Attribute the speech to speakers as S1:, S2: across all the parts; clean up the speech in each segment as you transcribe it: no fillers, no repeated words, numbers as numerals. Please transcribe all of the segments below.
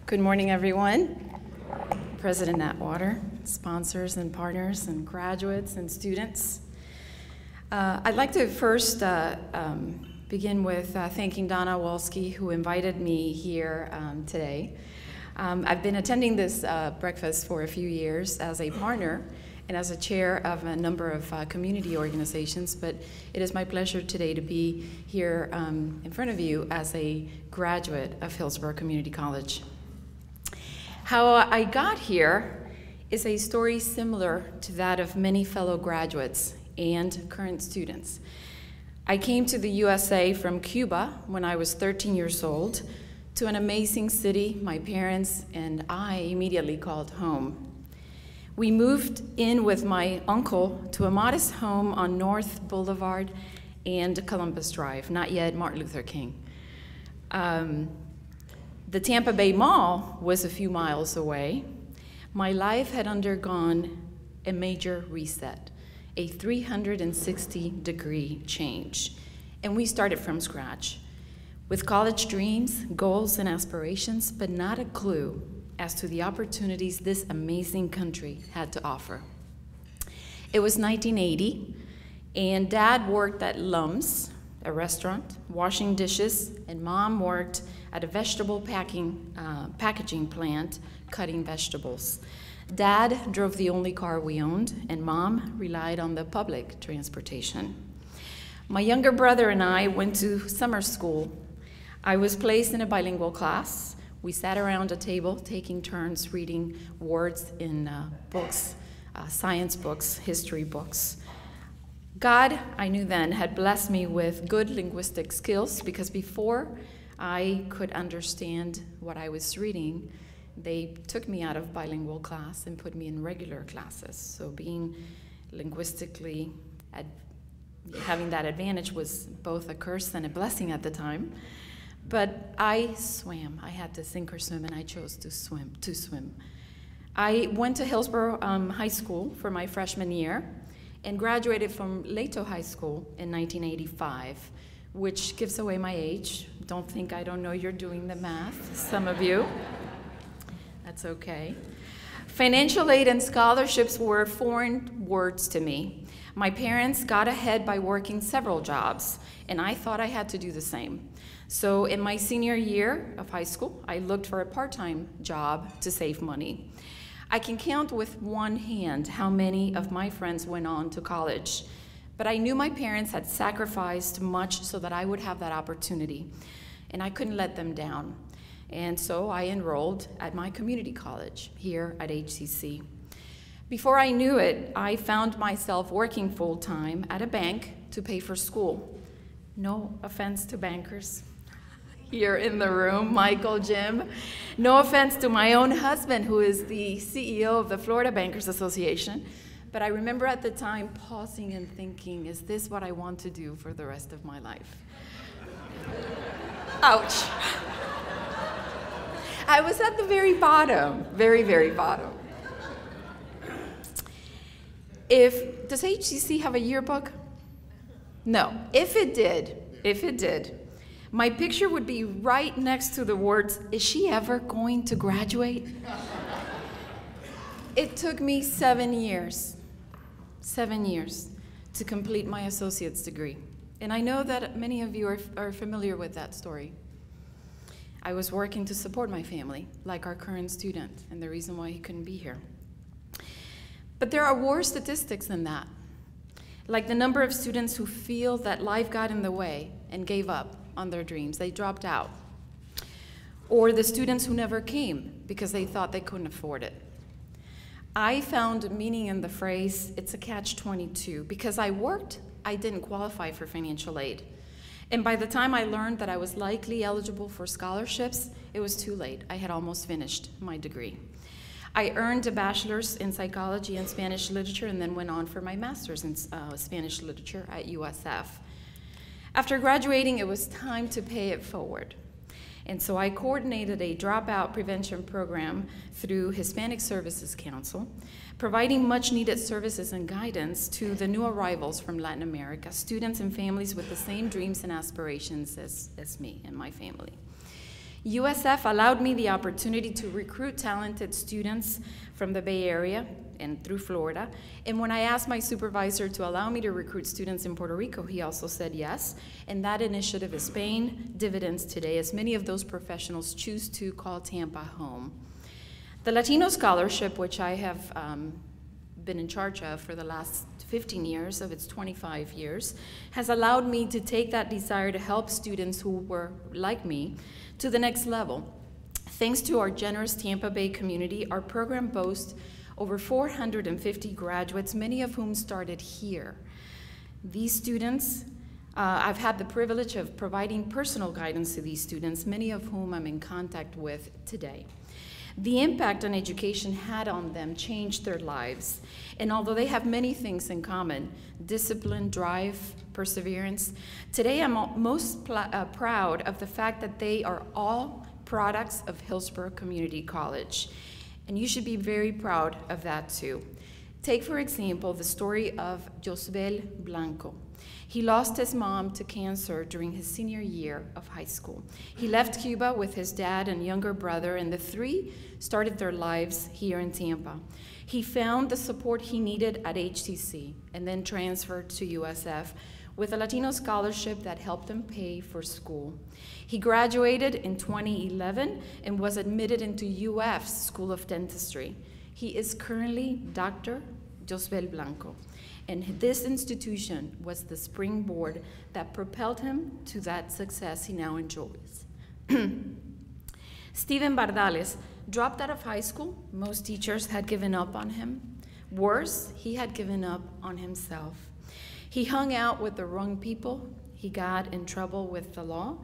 S1: Good morning, everyone. President Atwater, sponsors and partners and graduates and students. I'd like to first begin with thanking Donna Walski, who invited me here today. I've been attending this breakfast for a few years as a partner and as a chair of a number of community organizations, but it is my pleasure today to be here in front of you as a graduate of Hillsborough Community College. How I got here is a story similar to that of many fellow graduates and current students. I came to the USA from Cuba when I was 13 years old to an amazing city my parents and I immediately called home. We moved in with my uncle to a modest home on North Boulevard and Columbus Drive, not yet Martin Luther King. The Tampa Bay Mall was a few miles away. My life had undergone a major reset, a 360-degree change, and we started from scratch, with college dreams, goals, and aspirations, but not a clue as to the opportunities this amazing country had to offer. It was 1980, and Dad worked at Lum's, a restaurant, washing dishes, and Mom worked at a vegetable packaging plant, cutting vegetables. Dad drove the only car we owned, and Mom relied on the public transportation. My younger brother and I went to summer school. I was placed in a bilingual class. We sat around a table taking turns reading words in books, science books, history books. God, I knew then, had blessed me with good linguistic skills because before I could understand what I was reading, they took me out of bilingual class and put me in regular classes. So being linguistically, having that advantage was both a curse and a blessing at the time. But I swam. I had to sink or swim, and I chose to swim. I went to Hillsborough High School for my freshman year and graduated from Leto High School in 1985, which gives away my age. Don't think I don't know you're doing the math, some of you. That's okay. Financial aid and scholarships were foreign words to me. My parents got ahead by working several jobs, and I thought I had to do the same. So in my senior year of high school, I looked for a part-time job to save money. I can count with one hand how many of my friends went on to college, but I knew my parents had sacrificed much so that I would have that opportunity, and I couldn't let them down. And so I enrolled at my community college here at HCC. Before I knew it, I found myself working full-time at a bank to pay for school. No offense to bankers here in the room, Michael, Jim. No offense to my own husband, who is the CEO of the Florida Bankers Association. But I remember at the time pausing and thinking, is this what I want to do for the rest of my life? Ouch. I was at the very bottom, very, very bottom. Does HCC have a yearbook? No. If it did, my picture would be right next to the words, is she ever going to graduate? It took me 7 years to complete my associate's degree. And I know that many of you are familiar with that story. I was working to support my family, like our current student, and the reason why he couldn't be here. But there are worse statistics than that, like the number of students who feel that life got in the way and gave up on their dreams. They dropped out. Or the students who never came because they thought they couldn't afford it. I found meaning in the phrase, it's a catch-22, because I worked, I didn't qualify for financial aid. And by the time I learned that I was likely eligible for scholarships, it was too late. I had almost finished my degree. I earned a bachelor's in psychology and Spanish literature and then went on for my master's in Spanish literature at USF. After graduating, it was time to pay it forward. And so I coordinated a dropout prevention program through Hispanic Services Council, providing much needed services and guidance to the new arrivals from Latin America, students and families with the same dreams and aspirations as me and my family. USF allowed me the opportunity to recruit talented students from the Bay Area and through Florida. And when I asked my supervisor to allow me to recruit students in Puerto Rico, he also said yes. And that initiative is paying dividends today, as many of those professionals choose to call Tampa home. The Latino Scholarship, which I have been in charge of for the last 15 years of its 25 years, has allowed me to take that desire to help students who were like me to the next level. Thanks to our generous Tampa Bay community, our program boasts over 450 graduates, many of whom started here. These students, I've had the privilege of providing personal guidance to these students, many of whom I'm in contact with today. The impact on education had on them changed their lives. And although they have many things in common, discipline, drive, perseverance, today I'm most proud of the fact that they are all products of Hillsborough Community College. And you should be very proud of that too. Take, for example, the story of Josbel Blanco. He lost his mom to cancer during his senior year of high school. He left Cuba with his dad and younger brother, and the three started their lives here in Tampa. He found the support he needed at HTC and then transferred to USF with a Latino scholarship that helped him pay for school. He graduated in 2011 and was admitted into UF's School of Dentistry. He is currently Dr. Josbel Blanco, and this institution was the springboard that propelled him to that success he now enjoys. Steven Bardales dropped out of high school. Most teachers had given up on him. Worse, he had given up on himself. He hung out with the wrong people, he got in trouble with the law,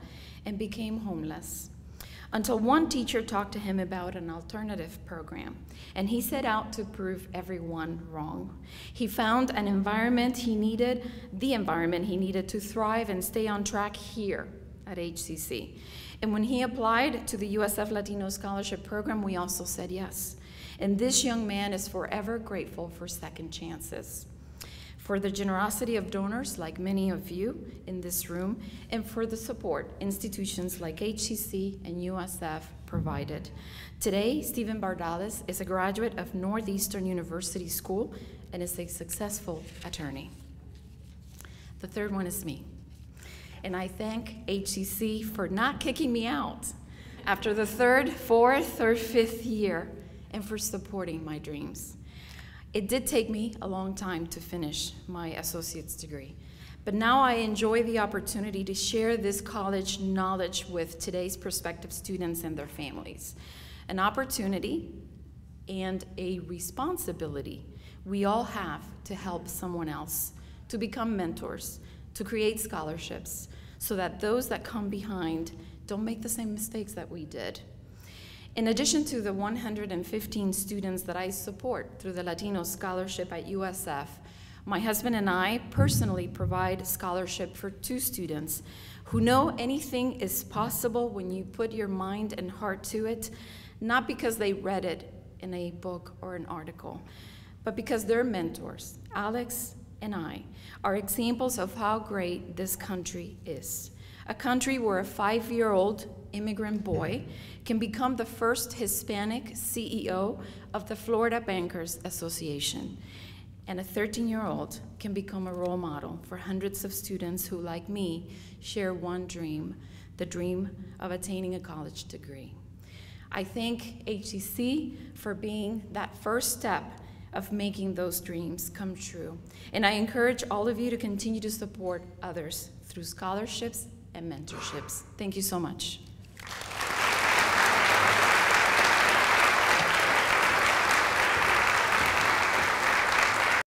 S1: and became homeless. Until one teacher talked to him about an alternative program, and he set out to prove everyone wrong. He found an environment he needed, the environment he needed to thrive and stay on track here at HCC. And when he applied to the USF Latino Scholarship Program, we also said yes. And this young man is forever grateful for second chances, for the generosity of donors like many of you in this room, and for the support institutions like HCC and USF provided. Today, Steven Bardales is a graduate of Northeastern University School and is a successful attorney. The third one is me. And I thank HCC for not kicking me out after the third, fourth, or fifth year, and for supporting my dreams. It did take me a long time to finish my associate's degree, but now I enjoy the opportunity to share this college knowledge with today's prospective students and their families. An opportunity and a responsibility we all have to help someone else, to become mentors, to create scholarships, so that those that come behind don't make the same mistakes that we did. In addition to the 115 students that I support through the Latino Scholarship at USF, my husband and I personally provide scholarship for 2 students who know anything is possible when you put your mind and heart to it, not because they read it in a book or an article, but because their mentors, Alex and I, are examples of how great this country is. A country where a 5-year-old immigrant boy can become the first Hispanic CEO of the Florida Bankers Association, and a 13-year-old can become a role model for hundreds of students who, like me, share one dream, the dream of attaining a college degree. I thank HCC for being that first step of making those dreams come true, and I encourage all of you to continue to support others through scholarships and mentorships. Thank you so much.